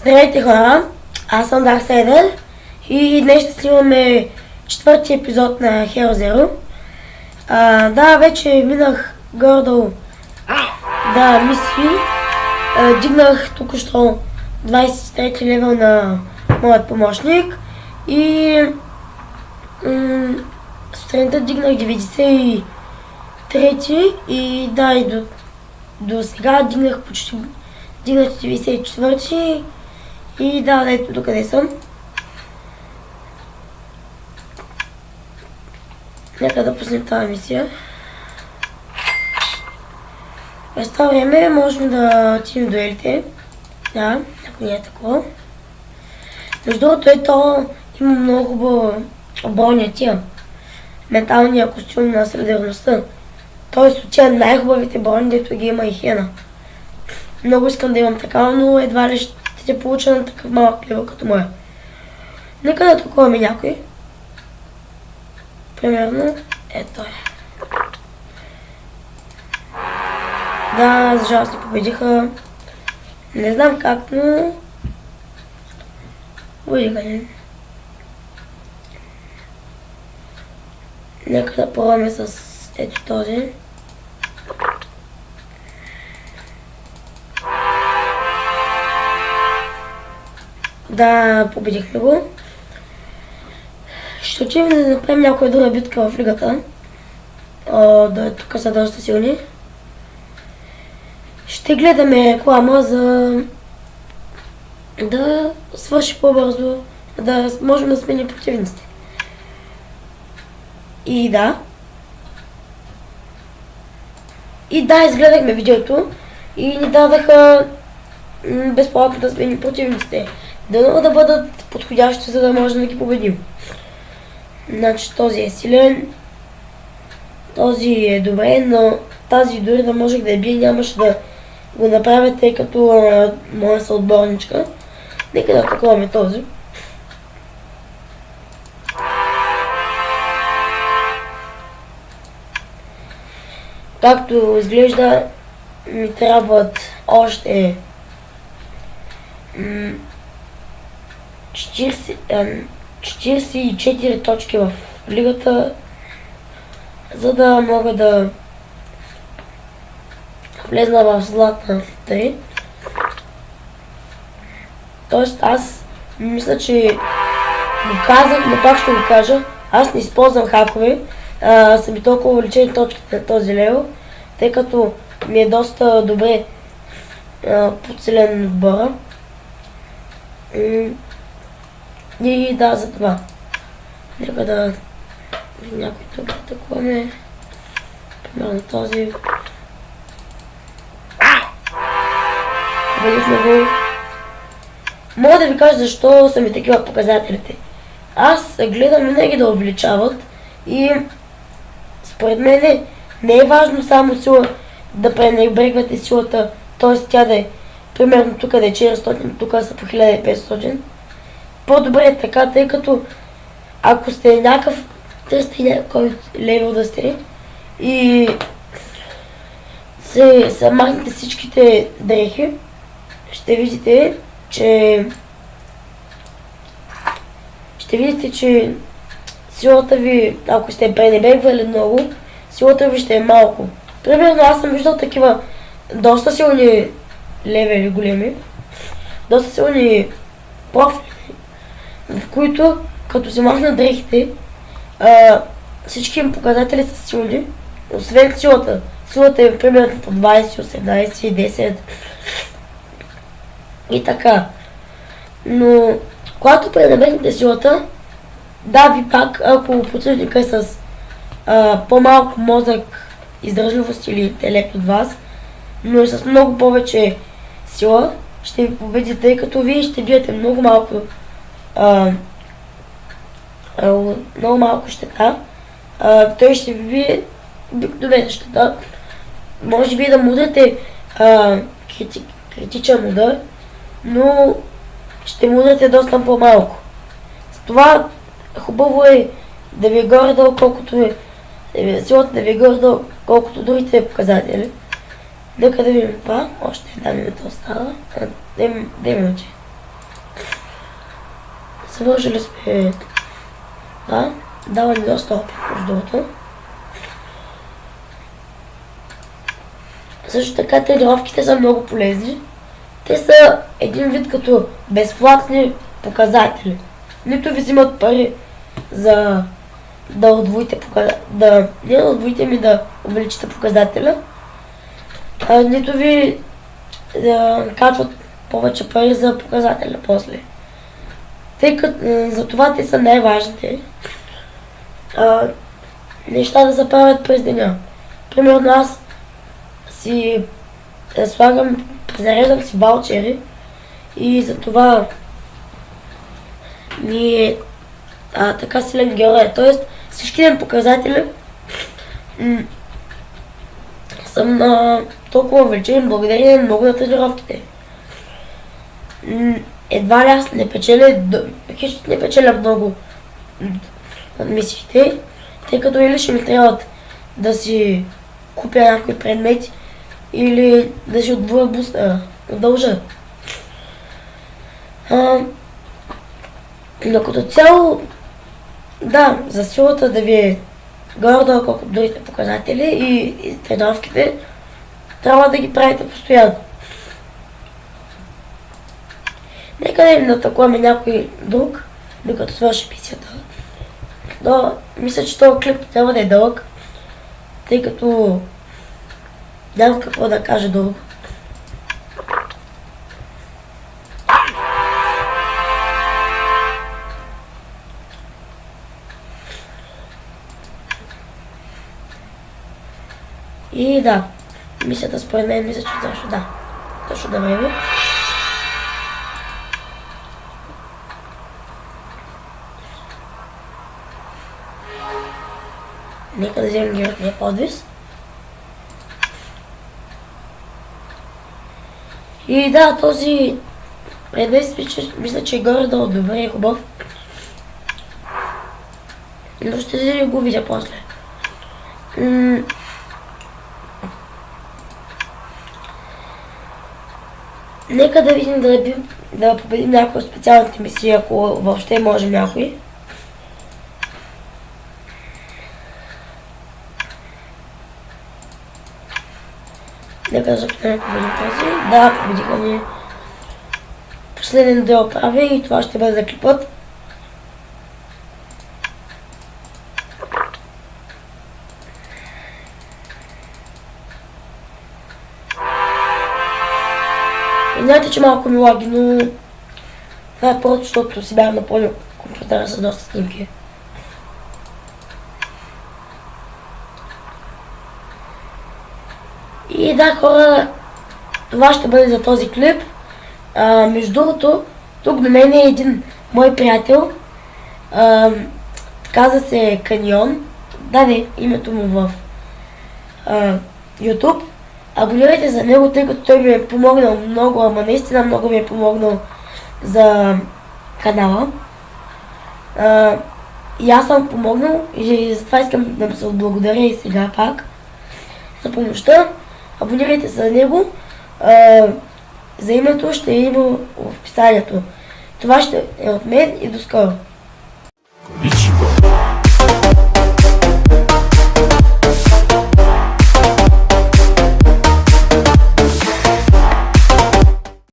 Здравейте хора, аз съм Darksider и днес ще снимаме четвърти епизод на Hero Zero. Да, вече минах гордо мисии. Дигнах току-що 23 левел на моят помощник и сутринта дигнах 93 и да, и до сега дигнах 94 и да, ето докъде съм. Нека да пуснем тази мисия. През това време можем да отидем дуелите. Да, ако не е такова. Между другото, ето има много хубава броня тия. Менталния костюм на солидарността. Тоест от тия най-хубавите брони, дето ги има и Хена. Много искам да имам такава, но едва ли ще получа на такъв малък левел като моя. Нека да таковаме някой. Примерно, ето е. Да, за жалост не победиха. Не знам как, но... победиха ни. Нека да пробваме с ето този. Да, победихме го. Ще отидем да направим някоя друга битка в лигата. Да, тук са доста силни. Ще гледаме реклама за да свърши по-бързо, да можем да сменим противниците. И да, изгледахме видеото и ни дадаха безплатно да сменим противниците. Дано да бъдат подходящи, за да можем да ги победим. Значи този е силен, този е добре, но тази дори да можех да я бия, нямаше да го направя, тъй като моя съотборничка. Нека да атакуваме този. Както изглежда, ми трябват още 44 точки в лигата, за да мога да влезна в златна 3. Тоест аз мисля, че го казах, но пак ще го кажа. Аз не използвам хакове. Са ми толкова увеличени точките на този левел, тъй като ми е доста добре подсилен отбора. И да, за това. Нека да някой тук атакуваме. Примерно този. Победихме го. Мога да ви кажа защо са ми такива показателите. Аз гледам винаги да увеличават и според мен не е важно само сила да пренебрегвате силата, т.е. тя да е примерно тук да е 400, тук са по 1500. По-добре е така, тъй като ако сте някакъв, търсите някой левел да сте и се махнете всичките дрехи, ще видите, че силата ви, ако сте пренебрегвали много, силата ви ще е малко. Примерно аз съм виждал такива доста силни левели големи, доста силни профили, в които като се махнат дрехите, всички им показатели са силни, освен силата. Силата е примерно по 20, 18, 10 и така. Но когато пренебрегнете силата, да, ви пак, ако противника е с по-малко мозък, издържливост или интелект от вас, но и с много повече сила, ще ви победите, тъй като вие ще биете много малко щета. Той ще ви бие обикновена щета. Може би да му дадете критичен удар, но ще му дадете доста по-малко. С това хубаво е да ви е горе-долу колкото силата да ви е горе-долу колкото другите показатели. Нека да видим това. Още една минута остава. 2 минути. Свършили сме това. Дава ни доста опит, между другото. Също така тренировките са много полезни. Те са един вид като безплатни показатели. Нито ви взимат пари за да удвоите не да удвоите ми да увеличите показателя, нито ви качват повече пари за показателя после. Тъй като за това те са най-важните неща да се правят през деня. Примерно аз си зареждам си ваучери и за това ми е така силен герой. Тоест всички показатели съм толкова увеличен благодарение много на тренировките. Едва ли аз не печеля много от мисиите, тъй като или ще ми трябват да си купя някои предмети, или да си отвоя буста, удължа. Но като цяло, да, за силата да ви е горе-долу колко другите показатели и тренировките, трябва да ги правите постоянно. Нека да им атакуваме някой друг, докато свърши мисията. Но мисля, че този клип трябва да е дълъг, тъй като нямам какво да кажа друго. И да, мисията според мен мисля, че точно да време. Нека да вземем героя подвис. И да, този предвес мисля, че е горе-долу добре и хубав. Но ще го видя после. Нека да видим да победим някои от специалните мисии, ако въобще можем някой. Нека да запитаме победим този. Да, победиха ни. Последен дел правя и това ще бъде за клипът. Знаете, че малко ми лаги, но това е просто, защото си бях напълнил компютъра с доста снимки. И да, хора, това ще бъде за този клип. Между другото, тук до мен е един мой приятел. Каза се Каньон. Даде името му в YouTube. Абонирайте за него, тъй като той ми е помогнал много, ама наистина много ми е помогнал за канала. И аз съм помогнал и затова искам да му се отблагодаря и сега пак за помощта. Абонирайте за него. За името ще има в описанието. Това ще е от мен и до скоро.